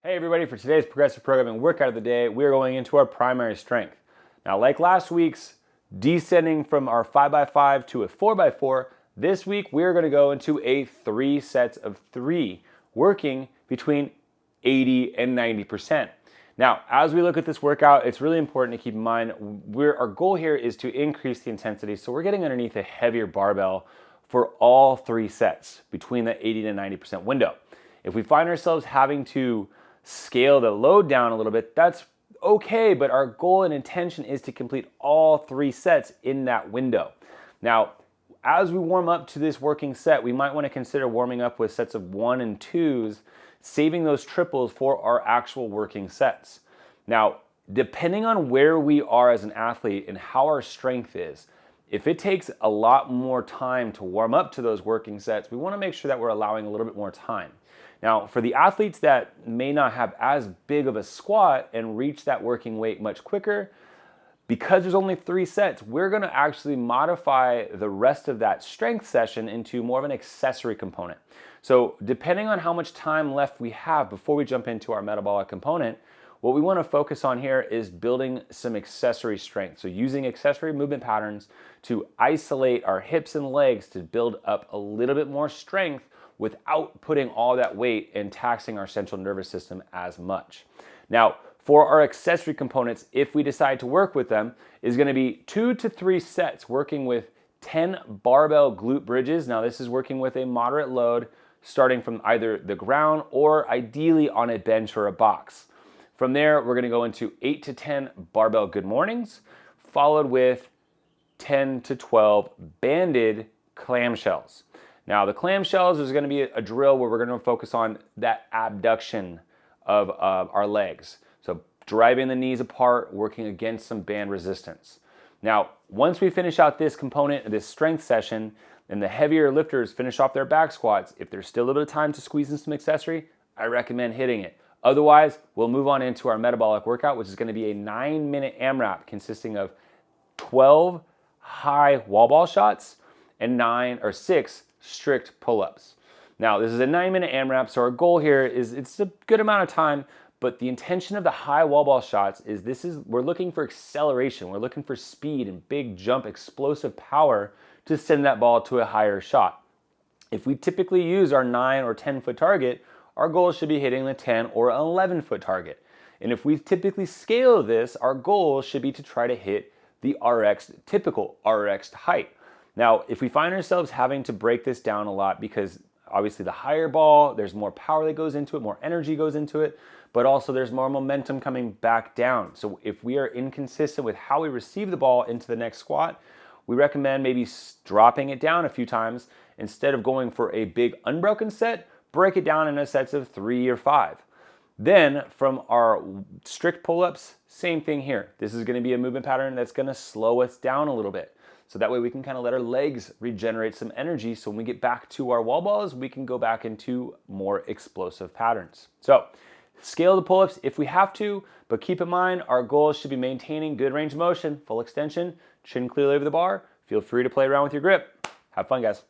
Hey everybody, for today's progressive programming workout of the day, we are going into our primary strength. Now, like last week's descending from our 5x5 to a 4x4, this week we are going to go into a 3 sets of 3, working between 80 and 90%. Now, as we look at this workout, it's really important to keep in mind our goal here is to increase the intensity, so we're getting underneath a heavier barbell for all 3 sets between the 80 to 90% window. If we find ourselves having to scale the load down a little bit, that's okay, but our goal and intention is to complete all 3 sets in that window. Now, as we warm up to this working set, we might want to consider warming up with sets of 1 and 2s, saving those triples for our actual working sets. Now, depending on where we are as an athlete and how our strength is, if it takes a lot more time to warm up to those working sets, we want to make sure that we're allowing a little bit more time. Now, for the athletes that may not have as big of a squat and reach that working weight much quicker, because there's only 3 sets, we're going to actually modify the rest of that strength session into more of an accessory component. So depending on how much time left we have before we jump into our metabolic component, what we want to focus on here is building some accessory strength. So using accessory movement patterns to isolate our hips and legs to build up a little bit more strength without putting all that weight and taxing our central nervous system as much. Now, for our accessory components, if we decide to work with them, is going to be 2 to 3 sets working with 10 barbell glute bridges. Now, this is working with a moderate load starting from either the ground or ideally on a bench or a box. From there, we're going to go into 8 to 10 barbell good mornings, followed with 10 to 12 banded clamshells. Now, the clamshells is going to be a drill where we're going to focus on that abduction of our legs. So driving the knees apart, working against some band resistance. Now, once we finish out this component of this strength session and the heavier lifters finish off their back squats, if there's still a little bit of time to squeeze in some accessory, I recommend hitting it. Otherwise, we'll move on into our metabolic workout, which is going to be a 9-minute AMRAP consisting of 12 high wall ball shots and 6 strict pull-ups. Now, this is a 9-minute AMRAP, so our goal here is it's a good amount of time, but the intention of the high wall ball shots is we're looking for acceleration. We're looking for speed and big jump, explosive power to send that ball to a higher shot. If we typically use our 9 or 10 foot target, our goal should be hitting the 10 or 11 foot target. And if we typically scale this, our goal should be to try to hit the typical RX height. Now, if we find ourselves having to break this down a lot, because obviously the higher ball, there's more power that goes into it, more energy goes into it, but also there's more momentum coming back down. So if we are inconsistent with how we receive the ball into the next squat, we recommend maybe dropping it down a few times. Instead of going for a big unbroken set, break it down into sets of 3 or 5. Then from our strict pull-ups, same thing here. This is going to be a movement pattern that's going to slow us down a little bit. So that way we can kind of let our legs regenerate some energy, so when we get back to our wall balls, we can go back into more explosive patterns. So scale the pull-ups if we have to, but keep in mind our goal should be maintaining good range of motion, full extension, chin clearly over the bar. Feel free to play around with your grip. Have fun, guys.